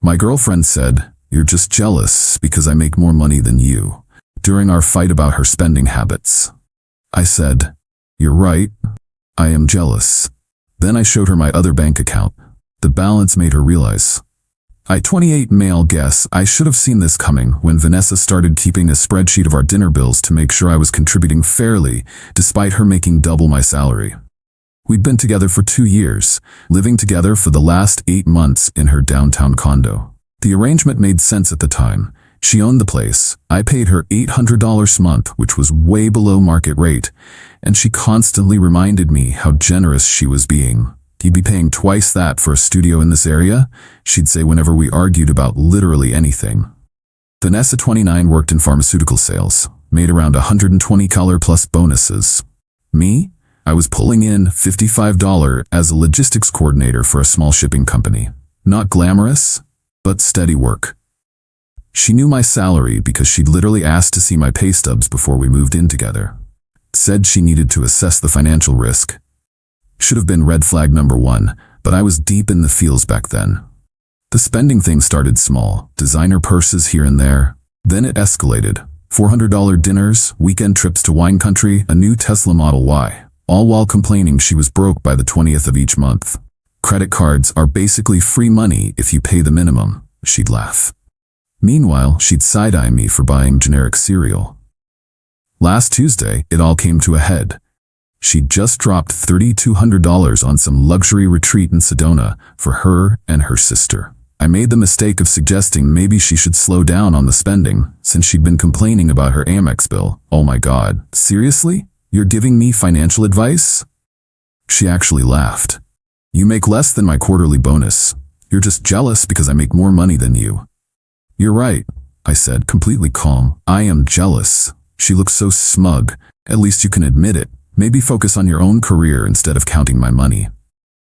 My girlfriend said, "You're just jealous because I make more money than you," during our fight about her spending habits. I said, "You're right. I am jealous." Then I showed her my other bank account. The balance made her realize. 28 male guess I should have seen this coming when Vanessa started keeping a spreadsheet of our dinner bills to make sure I was contributing fairly, despite her making double my salary. We'd been together for 2 years, living together for the last 8 months in her downtown condo. The arrangement made sense at the time. She owned the place. I paid her $800 a month, which was way below market rate, and she constantly reminded me how generous she was being. "You'd be paying twice that for a studio in this area?" she'd say whenever we argued about literally anything. Vanessa, 29, worked in pharmaceutical sales, made around $120 plus bonuses. Me? I was pulling in $55 as a logistics coordinator for a small shipping company. Not glamorous, but steady work. She knew my salary because she'd literally asked to see my pay stubs before we moved in together. Said she needed to assess the financial risk. Should have been red flag number 1, but I was deep in the feels back then. The spending thing started small, designer purses here and there. Then it escalated. $400 dinners, weekend trips to wine country, a new Tesla Model Y. All while complaining she was broke by the 20th of each month. "Credit cards are basically free money if you pay the minimum," she'd laugh. Meanwhile, she'd side-eye me for buying generic cereal. Last Tuesday, it all came to a head. She'd just dropped $3,200 on some luxury retreat in Sedona for her and her sister. I made the mistake of suggesting maybe she should slow down on the spending, since she'd been complaining about her Amex bill. "Oh my God, seriously? You're giving me financial advice?" She actually laughed. "You make less than my quarterly bonus. You're just jealous because I make more money than you." "You're right," I said, completely calm. "I am jealous." She looked so smug. "At least you can admit it. Maybe focus on your own career instead of counting my money."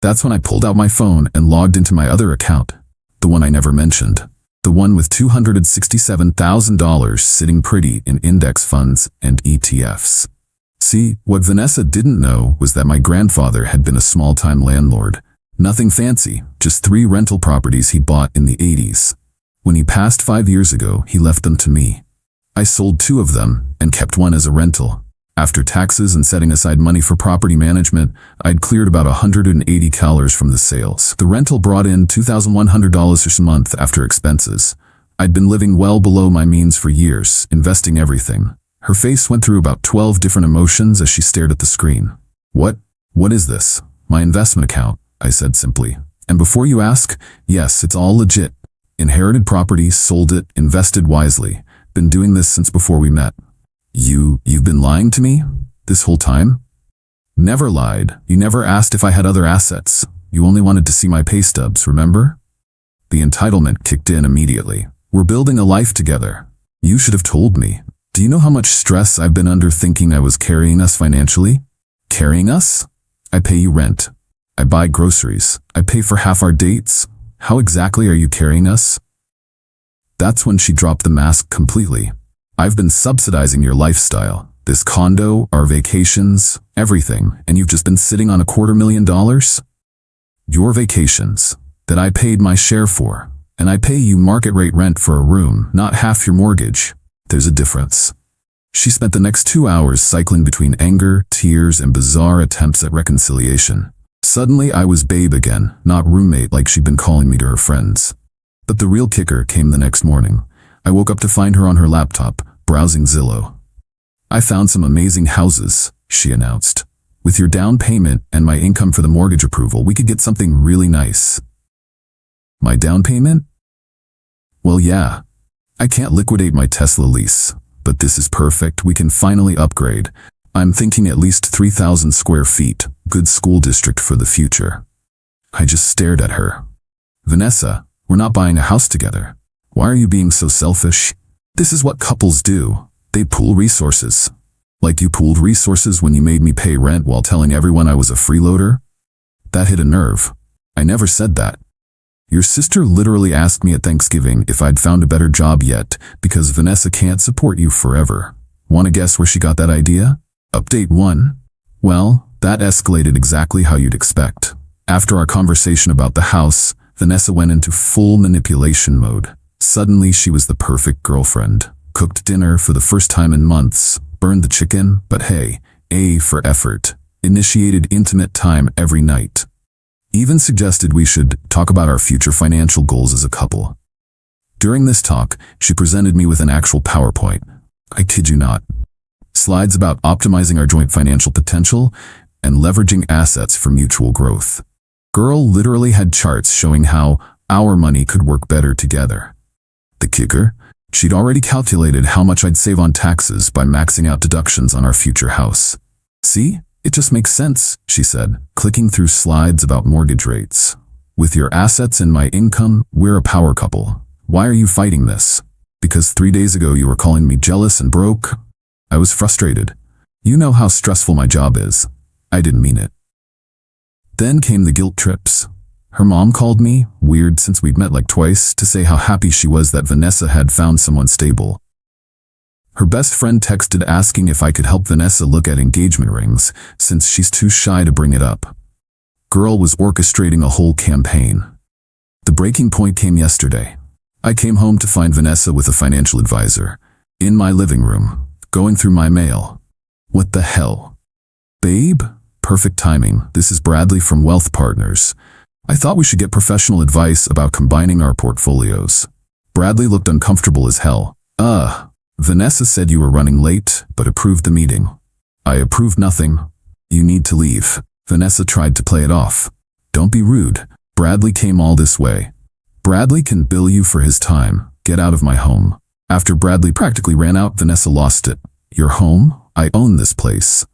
That's when I pulled out my phone and logged into my other account. The one I never mentioned. The one with $267,000 sitting pretty in index funds and ETFs. See, what Vanessa didn't know was that my grandfather had been a small-time landlord. Nothing fancy, just 3 rental properties he bought in the 80s. When he passed 5 years ago, he left them to me. I sold 2 of them and kept 1 as a rental. After taxes and setting aside money for property management, I'd cleared about $180 from the sales. The rental brought in $2,100 a month after expenses. I'd been living well below my means for years, investing everything. Her face went through about 12 different emotions as she stared at the screen. What is this?" "My investment account," I said simply. "And before you ask, yes, it's all legit. Inherited property, sold it, invested wisely. Been doing this since before we met." You've been lying to me? This whole time?" "Never lied. You never asked if I had other assets. You only wanted to see my pay stubs, remember?" The entitlement kicked in immediately. "We're building a life together. You should have told me. Do you know how much stress I've been under thinking I was carrying us financially?" "Carrying us? I pay you rent. I buy groceries. I pay for half our dates. How exactly are you carrying us?" That's when she dropped the mask completely. "I've been subsidizing your lifestyle. This condo, our vacations, everything, and you've just been sitting on $250,000? Your vacations, that I paid my share for, and I pay you market rate rent for a room, not half your mortgage. There's a difference." She spent the next 2 hours cycling between anger, tears, and bizarre attempts at reconciliation. Suddenly I was babe again, not roommate like she'd been calling me to her friends. But the real kicker came the next morning. I woke up to find her on her laptop, browsing Zillow. "I found some amazing houses," she announced. "With your down payment and my income for the mortgage approval, we could get something really nice." "My down payment?" "Well, yeah. I can't liquidate my Tesla lease, but this is perfect. We can finally upgrade. I'm thinking at least 3,000 square feet, good school district for the future." I just stared at her. "Vanessa, we're not buying a house together. Why are you being so selfish? This is what couples do. They pool resources. Like you pooled resources when you made me pay rent while telling everyone I was a freeloader?" That hit a nerve. "I never said that. Your sister literally asked me at Thanksgiving if I'd found a better job yet because Vanessa can't support you forever. Want to guess where she got that idea? Update 1. Well, that escalated exactly how you'd expect. After our conversation about the house, Vanessa went into full manipulation mode. Suddenly she was the perfect girlfriend. Cooked dinner for the first time in months, burned the chicken, but hey, A for effort. Initiated intimate time every night. Even suggested we should talk about our future financial goals as a couple. During this talk, she presented me with an actual PowerPoint. I kid you not. Slides about optimizing our joint financial potential and leveraging assets for mutual growth. Girl literally had charts showing how our money could work better together. The kicker? She'd already calculated how much I'd save on taxes by maxing out deductions on our future house. See? It just makes sense, she said, clicking through slides about mortgage rates. With your assets and my income, we're a power couple. Why are you fighting this? Because 3 days ago you were calling me jealous and broke? I was frustrated. You know how stressful my job is. I didn't mean it. Then came the guilt trips. Her mom called me, weird since we'd met like twice, to say how happy she was that Vanessa had found someone stable. Her best friend texted asking if I could help Vanessa look at engagement rings, since she's too shy to bring it up. Girl was orchestrating a whole campaign. The breaking point came yesterday. I came home to find Vanessa with a financial advisor. In my living room, going through my mail. What the hell? Babe? Perfect timing. This is Bradley from Wealth Partners. I thought we should get professional advice about combining our portfolios. Bradley looked uncomfortable as hell. Vanessa said you were running late, but approved the meeting. I approved nothing. You need to leave. Vanessa tried to play it off. Don't be rude. Bradley came all this way. Bradley can bill you for his time. Get out of my home. After Bradley practically ran out, Vanessa lost it. Your home? I own this place.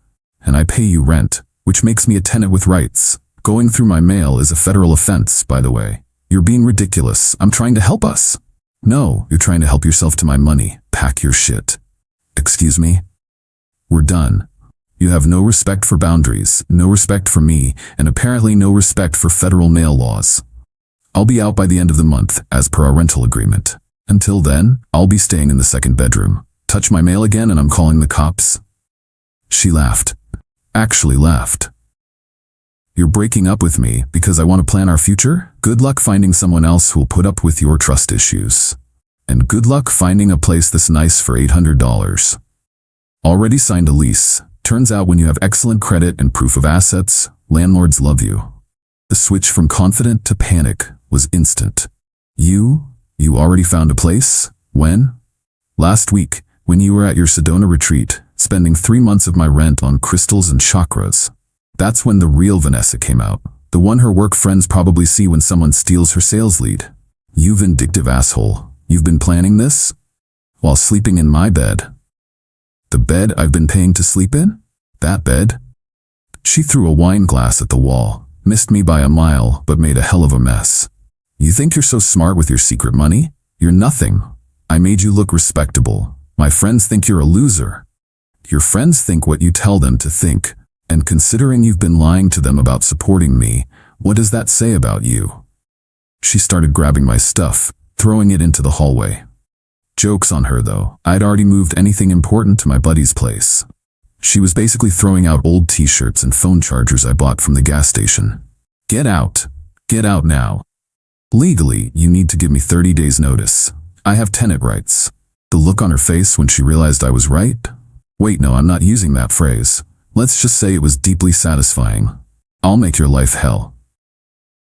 And I pay you rent, which makes me a tenant with rights. Going through my mail is a federal offense, by the way. You're being ridiculous. I'm trying to help us. No, you're trying to help yourself to my money. Pack your shit. Excuse me? We're done. You have no respect for boundaries, no respect for me, and apparently no respect for federal mail laws. I'll be out by the end of the month, as per our rental agreement. Until then, I'll be staying in the second bedroom. Touch my mail again and I'm calling the cops. She laughed. Actually laughed. You're breaking up with me because I want to plan our future? Good luck finding someone else who'll put up with your trust issues. And good luck finding a place this nice for $800. Already signed a lease. Turns out when you have excellent credit and proof of assets, landlords love you. The switch from confident to panic was instant. You already found a place? When? Last week, when you were at your Sedona retreat, spending 3 months of my rent on crystals and chakras. That's when the real Vanessa came out. The one her work friends probably see when someone steals her sales lead. You vindictive asshole. You've been planning this? While sleeping in my bed. The bed I've been paying to sleep in? That bed? She threw a wine glass at the wall, missed me by a mile, but made a hell of a mess. You think you're so smart with your secret money? You're nothing. I made you look respectable. My friends think you're a loser. Your friends think what you tell them to think. And considering you've been lying to them about supporting me, what does that say about you? She started grabbing my stuff, throwing it into the hallway. Joke's on her though. I'd already moved anything important to my buddy's place. She was basically throwing out old t-shirts and phone chargers I bought from the gas station. Get out. Get out now. Legally, you need to give me 30 days notice. I have tenant rights. The look on her face when she realized I was right? Wait, no, I'm not using that phrase. Let's just say it was deeply satisfying. I'll make your life hell.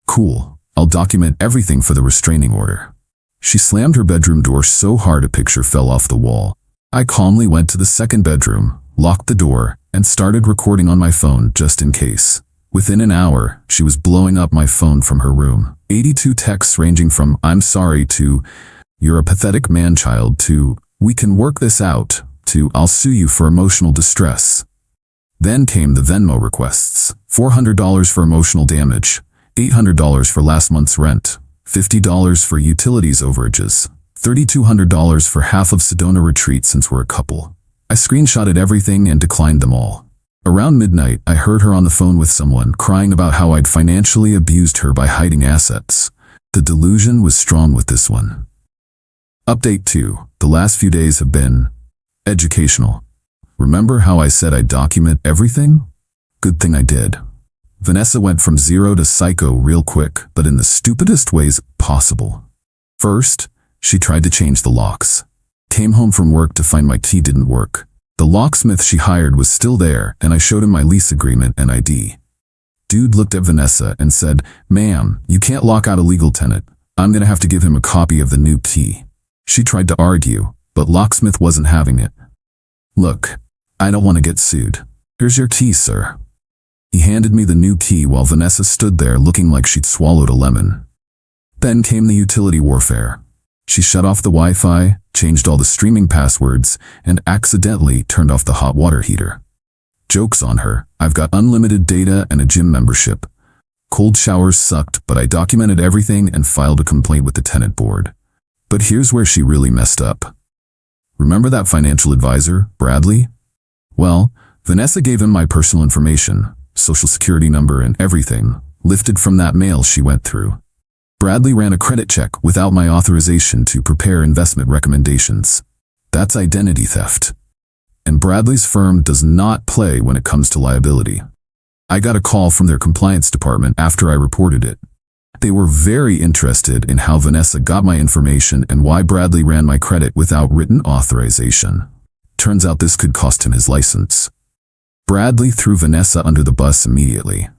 Cool. I'll document everything for the restraining order. She slammed her bedroom door so hard a picture fell off the wall. I calmly went to the second bedroom, locked the door, and started recording on my phone just in case. Within an hour, she was blowing up my phone from her room. 82 texts ranging from "I'm sorry" to "You're a pathetic man-child" to "We can work this out" to "I'll sue you for emotional distress." Then came the Venmo requests. $400 for emotional damage, $800 for last month's rent, $50 for utilities overages, $3,200 for half of Sedona retreat since we're a couple. I screenshotted everything and declined them all. Around midnight, I heard her on the phone with someone crying about how I'd financially abused her by hiding assets. The delusion was strong with this one. Update 2. The last few days have been educational. Remember how I said I'd document everything? Good thing I did. Vanessa went from zero to psycho real quick, but in the stupidest ways possible. First, she tried to change the locks. Came home from work to find my key didn't work. The locksmith she hired was still there, and I showed him my lease agreement and ID. Dude looked at Vanessa and said, "Ma'am, you can't lock out a legal tenant. I'm gonna have to give him a copy of the new key." She tried to argue, but locksmith wasn't having it. "Look, I don't want to get sued. Here's your key, sir." He handed me the new key while Vanessa stood there looking like she'd swallowed a lemon. Then came the utility warfare. She shut off the Wi-Fi, changed all the streaming passwords, and accidentally turned off the hot water heater. Joke's on her, I've got unlimited data and a gym membership. Cold showers sucked, but I documented everything and filed a complaint with the tenant board. But here's where she really messed up. Remember that financial advisor, Bradley? Well, Vanessa gave him my personal information, social security number and everything, lifted from that mail she went through. Bradley ran a credit check without my authorization to prepare investment recommendations. That's identity theft. And Bradley's firm does not play when it comes to liability. I got a call from their compliance department after I reported it. They were very interested in how Vanessa got my information and why Bradley ran my credit without written authorization. Turns out this could cost him his license. Bradley threw Vanessa under the bus immediately.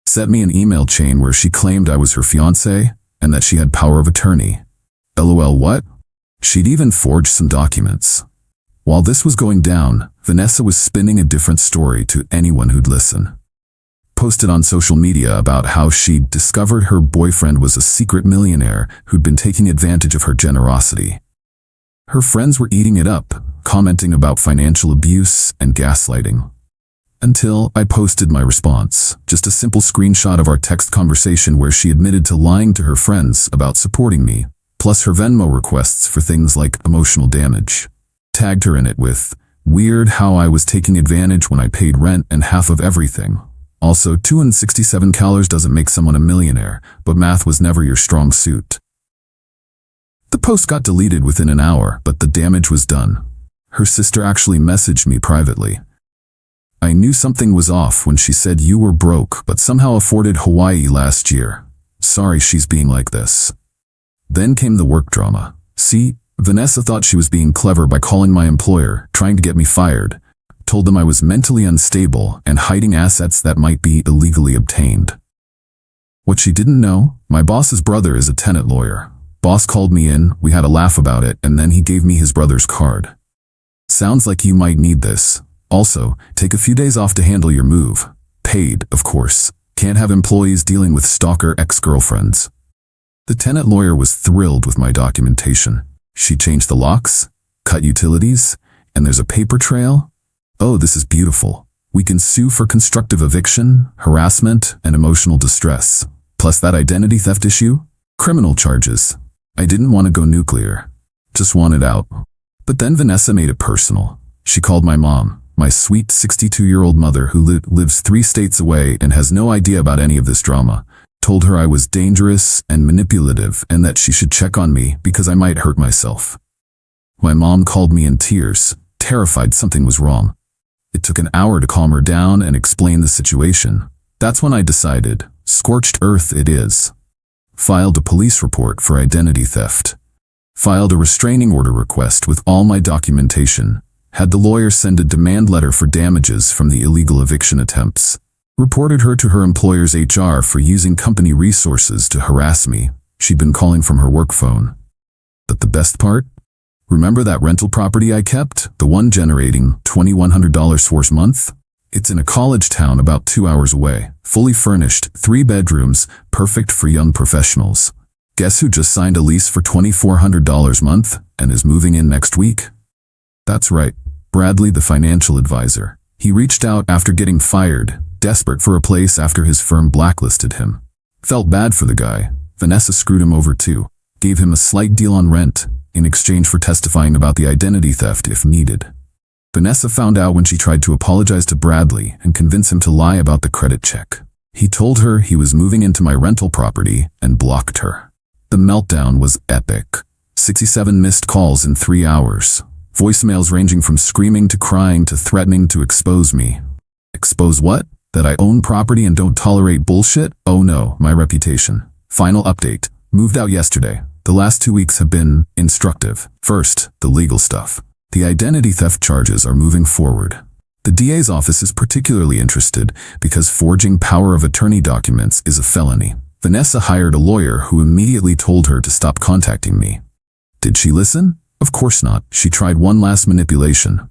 Sent me an email chain where she claimed I was her fiancé and that she had power of attorney. LOL, what? She'd even forged some documents. While this was going down, Vanessa was spinning a different story to anyone who'd listen. Posted on social media about how she'd discovered her boyfriend was a secret millionaire who'd been taking advantage of her generosity. Her friends were eating it up, commenting about financial abuse and gaslighting. Until I posted my response, just a simple screenshot of our text conversation where she admitted to lying to her friends about supporting me, plus her Venmo requests for things like emotional damage. Tagged her in it with, "Weird how I was taking advantage when I paid rent and half of everything. Also, 267 calories doesn't make someone a millionaire, but math was never your strong suit." The post got deleted within an hour, but the damage was done. Her sister actually messaged me privately. "I knew something was off when she said you were broke but somehow afforded Hawaii last year. Sorry she's being like this." Then came the work drama. See, Vanessa thought she was being clever by calling my employer, trying to get me fired. Told them I was mentally unstable and hiding assets that might be illegally obtained. What she didn't know, my boss's brother is a tenant lawyer. Boss called me in, we had a laugh about it, and then he gave me his brother's card. "Sounds like you might need this. Also, take a few days off to handle your move. Paid, of course. Can't have employees dealing with stalker ex-girlfriends." The tenant lawyer was thrilled with my documentation. She changed the locks, cut utilities, and there's a paper trail. Oh, this is beautiful. We can sue for constructive eviction, harassment, and emotional distress. Plus that identity theft issue? Criminal charges. I didn't want to go nuclear. Just wanted out. But then Vanessa made it personal. She called my mom. My sweet 62-year-old mother who lives 3 states away and has no idea about any of this drama, told her I was dangerous and manipulative and that she should check on me because I might hurt myself. My mom called me in tears, terrified something was wrong. It took an hour to calm her down and explain the situation. That's when I decided, scorched earth it is. Filed a police report for identity theft. Filed a restraining order request with all my documentation. Had the lawyer send a demand letter for damages from the illegal eviction attempts. Reported her to her employer's HR for using company resources to harass me. She'd been calling from her work phone. But the best part? Remember that rental property I kept? The one generating $2,100 for a month? It's in a college town about 2 hours away. Fully furnished, 3 bedrooms, perfect for young professionals. Guess who just signed a lease for $2,400 a month and is moving in next week? That's right, Bradley the financial advisor. He reached out after getting fired, desperate for a place after his firm blacklisted him. Felt bad for the guy. Vanessa screwed him over too. Gave him a slight deal on rent, in exchange for testifying about the identity theft if needed. Vanessa found out when she tried to apologize to Bradley and convince him to lie about the credit check. He told her he was moving into my rental property and blocked her. The meltdown was epic. 67 missed calls in 3 hours. Voicemails ranging from screaming to crying to threatening to expose me. Expose what? That I own property and don't tolerate bullshit? Oh no, my reputation. Final update. Moved out yesterday. The last 2 weeks have been instructive. First, the legal stuff. The identity theft charges are moving forward. The DA's office is particularly interested because forging power of attorney documents is a felony. Vanessa hired a lawyer who immediately told her to stop contacting me. Did she listen? Of course not. She tried one last manipulation.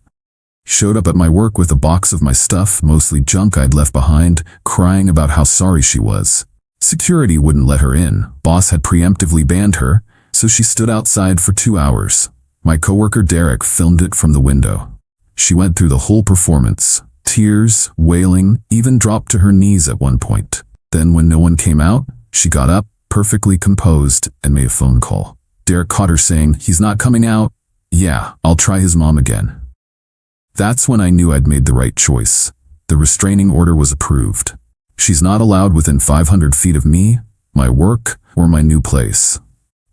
Showed up at my work with a box of my stuff, mostly junk I'd left behind, crying about how sorry she was. Security wouldn't let her in. Boss had preemptively banned her, so she stood outside for 2 hours. My coworker Derek filmed it from the window. She went through the whole performance. Tears, wailing, even dropped to her knees at one point. Then when no one came out, she got up, perfectly composed, and made a phone call. Derek caught her saying, "He's not coming out." "Yeah, I'll try his mom again." That's when I knew I'd made the right choice. The restraining order was approved. She's not allowed within 500 feet of me, my work, or my new place.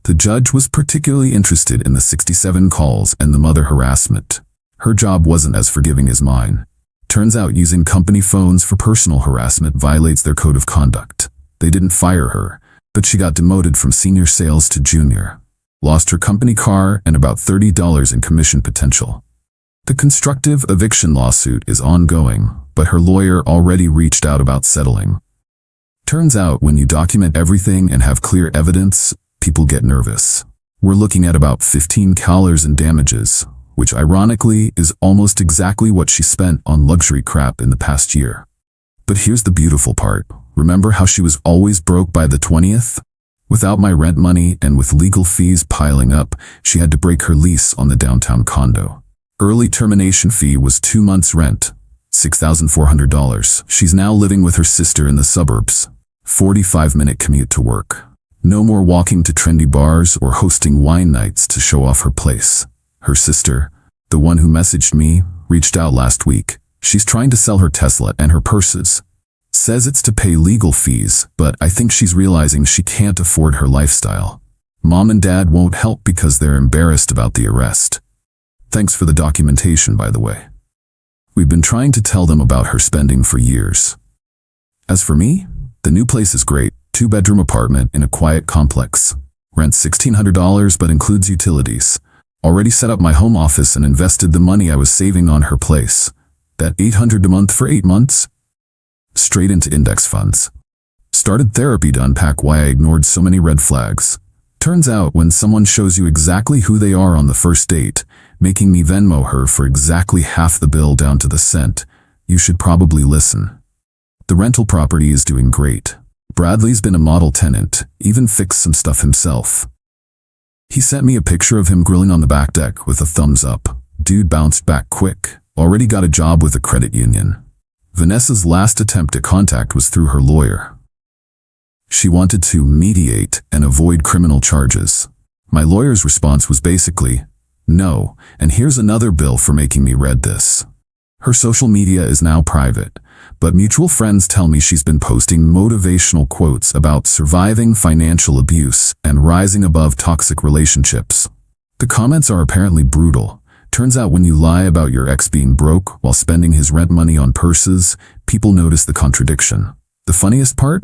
The judge was particularly interested in the 67 calls and the mother harassment. Her job wasn't as forgiving as mine. Turns out using company phones for personal harassment violates their code of conduct. They didn't fire her, but she got demoted from senior sales to junior. Lost her company car and about $30 in commission potential. The constructive eviction lawsuit is ongoing, but her lawyer already reached out about settling. Turns out when you document everything and have clear evidence, people get nervous. We're looking at about $15,000 in damages, which ironically is almost exactly what she spent on luxury crap in the past year. But here's the beautiful part. Remember how she was always broke by the 20th? Without my rent money and with legal fees piling up, she had to break her lease on the downtown condo. Early termination fee was 2 months' rent, $6,400. She's now living with her sister in the suburbs. 45-minute commute to work. No more walking to trendy bars or hosting wine nights to show off her place. Her sister, the one who messaged me, reached out last week. She's trying to sell her Tesla and her purses. Says it's to pay legal fees, but I think she's realizing she can't afford her lifestyle. Mom and Dad won't help because they're embarrassed about the arrest. Thanks for the documentation, by the way. We've been trying to tell them about her spending for years. As for me, the new place is great. 2-bedroom apartment in a quiet complex. Rent $1,600 but includes utilities. Already set up my home office and invested the money I was saving on her place. That $800 a month for 8 months? Straight into index funds. Started therapy to unpack why I ignored so many red flags. Turns out when someone shows you exactly who they are on the first date, making me Venmo her for exactly half the bill down to the cent, you should probably listen. The rental property is doing great. Bradley's been a model tenant, even fixed some stuff himself. He sent me a picture of him grilling on the back deck with a thumbs up. Dude bounced back quick, already got a job with a credit union. Vanessa's last attempt at contact was through her lawyer. She wanted to mediate and avoid criminal charges. My lawyer's response was basically, no, and here's another bill for making me read this. Her social media is now private, but mutual friends tell me she's been posting motivational quotes about surviving financial abuse and rising above toxic relationships. The comments are apparently brutal. Turns out when you lie about your ex being broke while spending his rent money on purses, people notice the contradiction. The funniest part?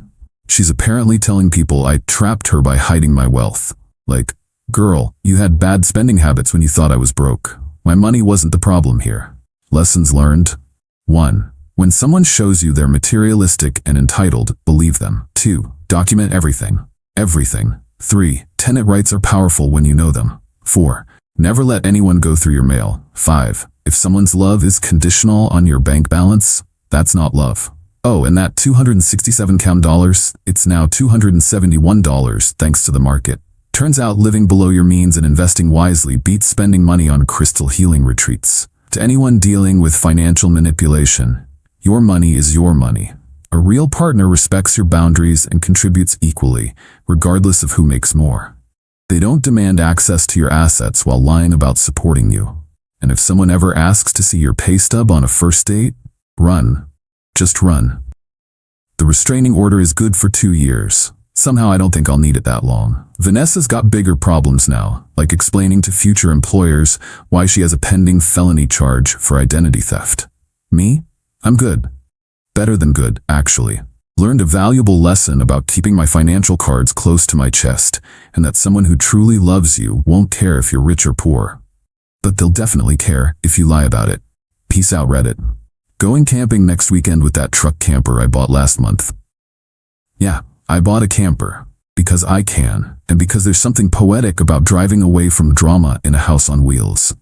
She's apparently telling people I trapped her by hiding my wealth. Like, girl, you had bad spending habits when you thought I was broke. My money wasn't the problem here. Lessons learned. 1. When someone shows you they're materialistic and entitled, believe them. 2. Document everything. Everything. 3. Tenant rights are powerful when you know them. 4. Never let anyone go through your mail. 5. If someone's love is conditional on your bank balance, that's not love. Oh, and that $267 it's now $271 thanks to the market. Turns out living below your means and investing wisely beats spending money on crystal healing retreats. To anyone dealing with financial manipulation, your money is your money. A real partner respects your boundaries and contributes equally, regardless of who makes more. They don't demand access to your assets while lying about supporting you. And if someone ever asks to see your pay stub on a first date, run. Just run. The restraining order is good for 2 years. Somehow I don't think I'll need it that long. Vanessa's got bigger problems now, like explaining to future employers why she has a pending felony charge for identity theft. Me? I'm good. better than good, actually. Learned a valuable lesson about keeping my financial cards close to my chest, and that someone who truly loves you won't care if you're rich or poor. But they'll definitely care if you lie about it. Peace out, Reddit. Going camping next weekend with that truck camper I bought last month. Yeah, I bought a camper. Because I can, and because there's something poetic about driving away from drama in a house on wheels.